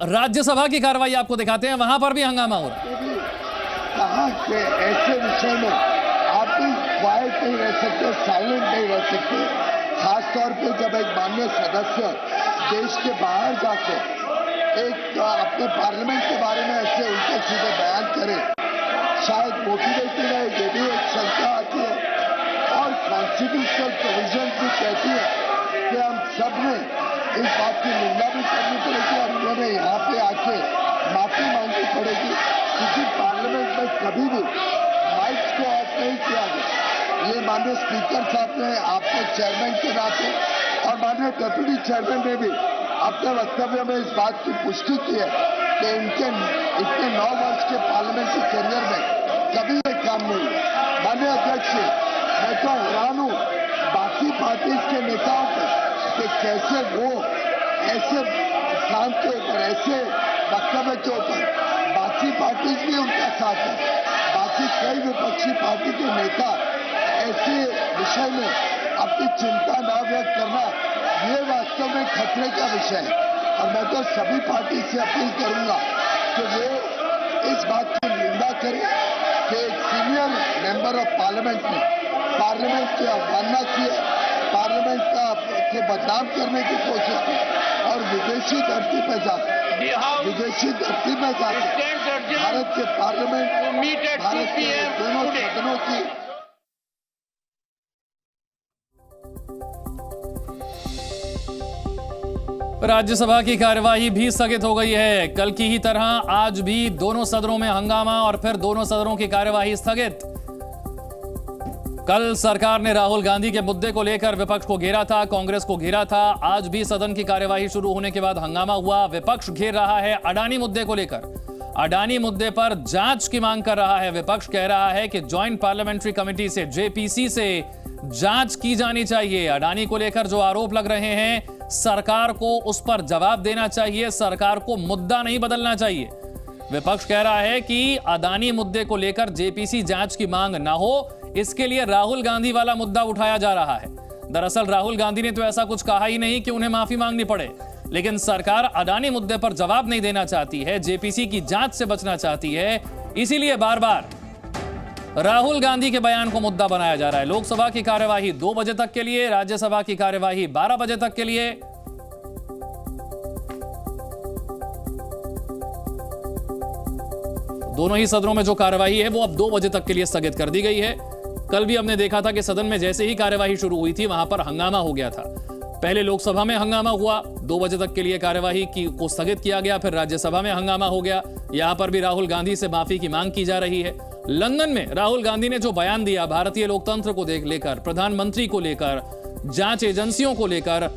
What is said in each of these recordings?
राज्यसभा की कार्रवाई आपको दिखाते हैं, वहां पर भी हंगामा हो रहा है। कहाँ के ऐसे विषय में आप भी क्वाइट नहीं रह सकते, साइलेंट नहीं रह सकते, खासतौर पे जब एक माननीय सदस्य देश के बाहर जाके एक अपने पार्लियामेंट के बारे में ऐसे उल्टे सीधे बयान करे, शायद मोटिवेटेड है, ये भी एक शंका आती है। और कॉन्स्टिट्यूशनल प्रोविजन भी कहती है कि हम सब ने इस बात की निंदा भी करनी पड़ेगी और उन्होंने यहाँ पे आके माफी मांगनी पड़ेगी, क्योंकि पार्लियामेंट में कभी भी माइक्स को ऑफ नहीं किया गया। ये माननीय स्पीकर साहब ने आपके चेयरमैन के नाते और माननीय डेप्यूटी चेयरमैन ने भी अपने वक्तव्य में इस बात की पुष्टि की है कि इनके इतने 9 वर्ष के पार्लियामेंट्री करियर में कभी ये काम नहीं हुआ। माननीय अध्यक्ष, मैं तो हैरान हूं बाकी पार्टी के नेताओं पर कि कैसे वो ऐसे स्थान के ऊपर, ऐसे वक्तव्य के ऊपर बाकी पार्टी भी उनका साथ है, बाकी कई विपक्षी पार्टी के नेता ऐसे विषय में अपनी चिंता न व्यक्त करना, ये वास्तव में खतरे का विषय है। और मैं तो सभी पार्टी से अपील करूंगा कि वो इस बात की निंदा करें कि एक सीनियर मेंबर ऑफ पार्लियामेंट ने पार्लियामेंट की अवमानना की, पार्लियामेंट को बदनाम करने की कोशिश की और विदेशी धरती पर जाकर भारत के पार्लियामेंट, भारत के दोनों सदनों की राज्यसभा की कार्यवाही भी स्थगित हो गई है। कल की ही तरह आज भी दोनों सदनों में हंगामा और फिर दोनों सदनों की कार्यवाही स्थगित। कल सरकार ने राहुल गांधी के मुद्दे को लेकर विपक्ष को घेरा था, कांग्रेस को घेरा था। आज भी सदन की कार्यवाही शुरू होने के बाद हंगामा हुआ। विपक्ष घेर रहा है अडानी मुद्दे को लेकर, अडानी मुद्दे पर जांच की मांग कर रहा है। विपक्ष कह रहा है कि ज्वाइंट पार्लियामेंट्री कमेटी से, जेपीसी से जांच की जानी चाहिए। अडानी को लेकर जो आरोप लग रहे हैं, सरकार को उस पर जवाब देना चाहिए, सरकार को मुद्दा नहीं बदलना चाहिए। विपक्ष कह रहा है कि अडानी मुद्दे को लेकर जेपीसी जांच की मांग ना हो, इसके लिए राहुल गांधी वाला मुद्दा उठाया जा रहा है। दरअसल राहुल गांधी ने तो ऐसा कुछ कहा ही नहीं कि उन्हें माफी मांगनी पड़े, लेकिन सरकार अडानी मुद्दे पर जवाब नहीं देना चाहती है, जेपीसी की जांच से बचना चाहती है, इसीलिए बार बार राहुल गांधी के बयान को मुद्दा बनाया जा रहा है। लोकसभा की कार्यवाही 2 बजे तक के लिए, राज्यसभा की कार्यवाही 12 बजे तक के लिए। दोनों ही सदनों में जो कार्यवाही है वो अब 2 बजे तक के लिए स्थगित कर दी गई है। कल भी हमने देखा था कि सदन में जैसे ही कार्यवाही शुरू हुई थी, वहां पर हंगामा हो गया था। पहले लोकसभा में हंगामा हुआ, 2 बजे तक के लिए कार्यवाही को स्थगित किया गया, फिर राज्यसभा में हंगामा हो गया। यहां पर भी राहुल गांधी से माफी की मांग की जा रही है। लंदन में राहुल गांधी ने जो बयान दिया भारतीय लोकतंत्र को लेकर, प्रधानमंत्री को लेकर, जांच एजेंसियों को लेकर,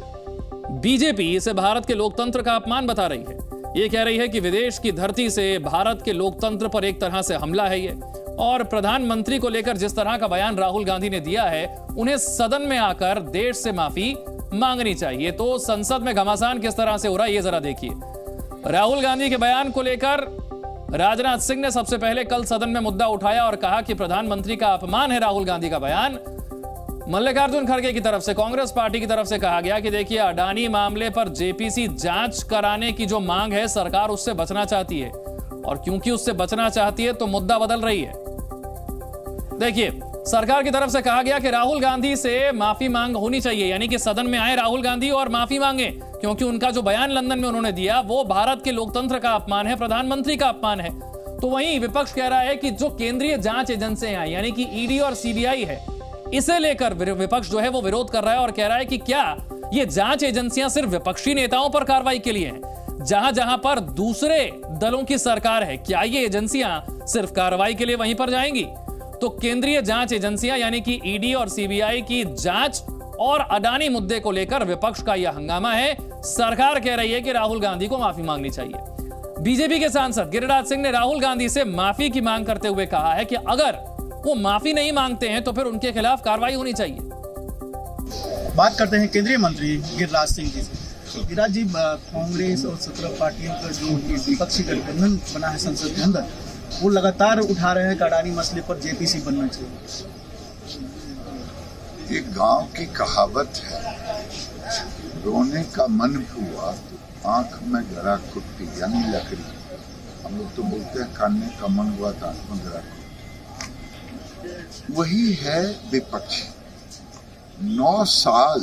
बीजेपी इसे भारत के लोकतंत्र का अपमान बता रही है। ये कह रही है कि विदेश की धरती से भारत के लोकतंत्र पर एक तरह से हमला है ये। और प्रधानमंत्री को लेकर जिस तरह का बयान राहुल गांधी ने दिया है, उन्हें सदन में आकर देश से माफी मांगनी चाहिए। तो संसद में घमासान किस तरह से हो रहा है, ये जरा देखिए। राहुल गांधी के बयान को लेकर राजनाथ सिंह ने सबसे पहले कल सदन में मुद्दा उठाया और कहा कि प्रधानमंत्री का अपमान है राहुल गांधी का बयान। मल्लिकार्जुन खड़गे की तरफ से, कांग्रेस पार्टी की तरफ से कहा गया कि देखिए, अडानी मामले पर जेपीसी जांच कराने की जो मांग है, सरकार उससे बचना चाहती है, और क्योंकि उससे बचना चाहती है तो मुद्दा बदल रही है। देखिए, सरकार की तरफ से कहा गया कि राहुल गांधी से माफी मांग होनी चाहिए, यानी कि सदन में आए राहुल गांधी और माफी मांगे, क्योंकि उनका जो बयान लंदन में उन्होंने दिया वो भारत के लोकतंत्र का अपमान है, प्रधानमंत्री का अपमान है। तो वहीं विपक्ष कह रहा है कि जो केंद्रीय जांच एजेंसियां यानी कि ईडी और सीबीआई है, इसे लेकर विपक्ष जो है वो विरोध कर रहा है और कह रहा है कि क्या ये जांच एजेंसियां सिर्फ विपक्षी नेताओं पर कार्रवाई के लिए हैं? जहां जहां पर दूसरे दलों की सरकार है, क्या ये एजेंसियां सिर्फ कार्रवाई के लिए वहीं पर जाएंगी? तो केंद्रीय जांच एजेंसियां यानी कि ईडी और सीबीआई की जांच और अडानी मुद्दे को लेकर विपक्ष का यह हंगामा है। सरकार कह रही है कि राहुल गांधी को माफी मांगनी चाहिए। बीजेपी के सांसद गिरिराज सिंह ने राहुल गांधी से माफी की मांग करते हुए कहा है कि अगर वो माफी नहीं मांगते हैं तो फिर उनके खिलाफ कार्रवाई होनी चाहिए। बात करते हैं केंद्रीय मंत्री गिरिराज सिंह जी से। गिरिराज जी, कांग्रेस और 17 पार्टियों का जो विपक्षी गठबंधन बना है संसद के अंदर, वो लगातार उठा रहे हैं कि अडानी मसले पर जेपीसी बनना चाहिए। एक गांव की कहावत है, रोने का मन हुआ आंख में गरा कुट्टी यानी लकड़ी, हम लोग तो बोलते हैं कान में कमन हुआ तो आंख में गरा कुट्टी, वही है विपक्ष। 9 साल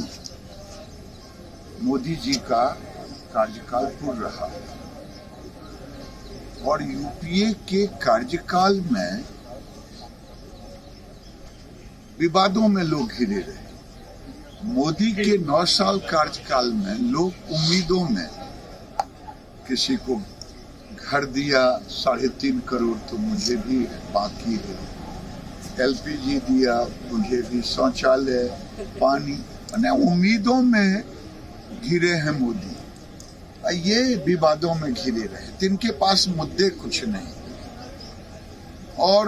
मोदी जी का कार्यकाल पूर्ण रहा और यूपीए के कार्यकाल में विवादों में लोग घिरे रहे। मोदी के 9 साल कार्यकाल में लोग उम्मीदों में, किसी को घर दिया 3.5 करोड़ तो मुझे भी बाकी है, एलपीजी दिया मुझे भी, शौचालय, पानी, उम्मीदों में घिरे हैं मोदी। ये विवादों में घिरे रहे, जिनके पास मुद्दे कुछ नहीं। और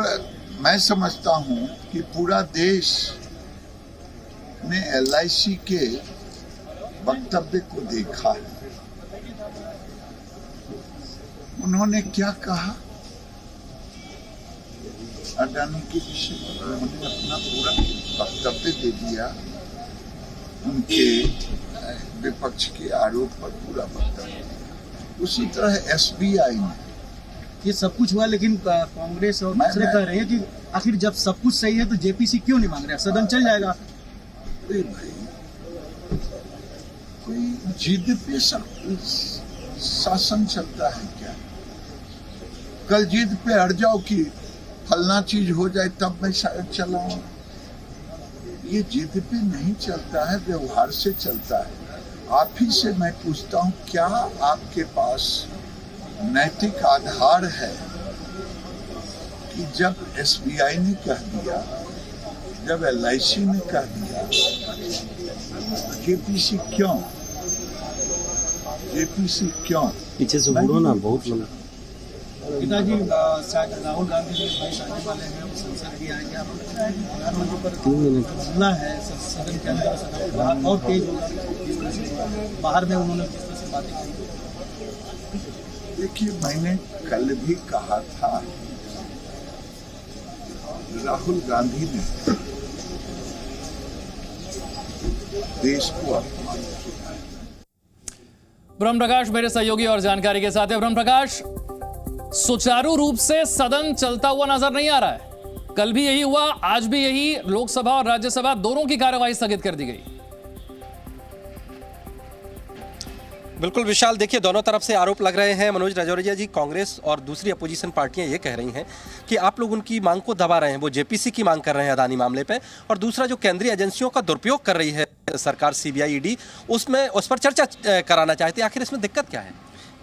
मैं समझता हूं कि पूरा देश ने LIC के वक्तव्य को देखा है। उन्होंने क्या कहा अडानी के विषय में, उन्होंने अपना पूरा वक्तव्य दे दिया, उनके विपक्ष के आरोप पर पूरा वक्तव्य। उसी तरह SBI में ये सब कुछ हुआ, लेकिन कांग्रेस और दूसरे कह रहे हैं कि आखिर जब सब कुछ सही है तो JPC क्यों नहीं मांग रहे, सदन चल जाएगा। अरे भाई, कोई जिद पे शासन चलता है क्या? कल जिद पे अड़ जाओ कि फलना चीज हो जाए तब मैं शायद चलाऊं। ये जिद पे नहीं चलता है, व्यवहार से चलता है। आप ही से मैं पूछता हूं, क्या आपके पास नैतिक आधार है कि जब SBI ने कह दिया, जब LIC ने कह दिया, JPC क्यों? JPC क्यों? पीछे से बोलो ना, बहुत लंबा। पिताजी शायद राहुल गांधी जी भाई आने वाले हैं, वो संसद भी आएंगे, आपको लगता है कि प्रधानमंत्री पर 3 मिनट हमला है सदन के अंदर, सदन के बाहर और तेज होगा, जिस तरह से बाहर में उन्होंने जिस तरह से बातें की। देखिए, मैंने कल भी कहा था, राहुल गांधी ने देश को अपमान किया। ब्रह्म प्रकाश मेरे सहयोगी और जानकारी के साथ है। ब्रह्म प्रकाश, सुचारू रूप से सदन चलता हुआ नजर नहीं आ रहा है। कल भी यही हुआ, आज भी यही, लोकसभा और राज्यसभा दोनों की कार्यवाही स्थगित कर दी गई। बिल्कुल विशाल, देखिए दोनों तरफ से आरोप लग रहे हैं। मनोज राजौरिया जी, कांग्रेस और दूसरी अपोजिशन पार्टियां ये कह रही हैं कि आप लोग उनकी मांग को दबा रहे हैं। वो JPC की मांग कर रहे हैं अदानी मामले पे, और दूसरा जो केंद्रीय एजेंसियों का दुरुपयोग कर रही है सरकार, CBI, ED, उस पर चर्चा कराना चाहते हैं। आखिर इसमें दिक्कत क्या है?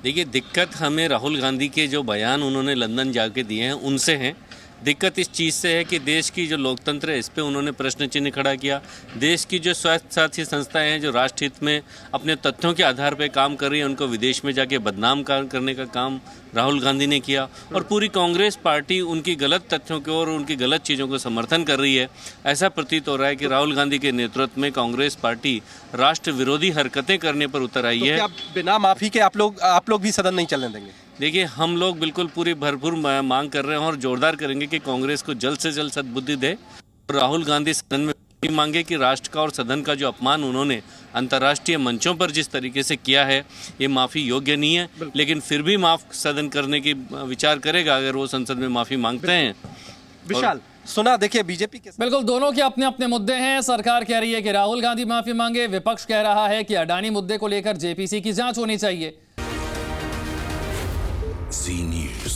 देखिए, दिक्कत हमें राहुल गांधी के जो बयान उन्होंने लंदन जाके दिए हैं उनसे हैं। दिक्कत इस चीज़ से है कि देश की जो लोकतंत्र है इस पे उन्होंने प्रश्न चिन्ह खड़ा किया। देश की जो स्वास्थ्य साथी संस्थाएं हैं जो राष्ट्र हित में अपने तथ्यों के आधार पर काम कर रही है, उनको विदेश में जाके बदनाम करने का काम राहुल गांधी ने किया, और पूरी कांग्रेस पार्टी उनकी गलत तथ्यों की और उनकी गलत चीज़ों को समर्थन कर रही है। ऐसा प्रतीत हो रहा है कि राहुल गांधी के नेतृत्व में कांग्रेस पार्टी राष्ट्र विरोधी हरकतें करने पर उतर आई है। क्या बिना माफी के आप लोग भी सदन नहीं चलने देंगे? देखिए, हम लोग बिल्कुल पूरी भरपूर मांग कर रहे हैं और जोरदार करेंगे कि कांग्रेस को जल्द से जल्द सद्बुद्धि दे और राहुल गांधी सदन में मांगे कि राष्ट्र का और सदन का जो अपमान उन्होंने अंतर्राष्ट्रीय मंचों पर जिस तरीके से किया है, ये माफ़ी योग्य नहीं है। लेकिन फिर भी माफ़ सदन करने की विचार करेगा अगर वो संसद में माफ़ी मांगते हैं। विशाल, सुना, देखिए बीजेपी के बिल्कुल दोनों के अपने अपने मुद्दे हैं। सरकार कह रही है कि राहुल गांधी माफी मांगे, विपक्ष कह रहा है कि अडानी मुद्दे को लेकर JPC की जांच होनी चाहिए। Zee News.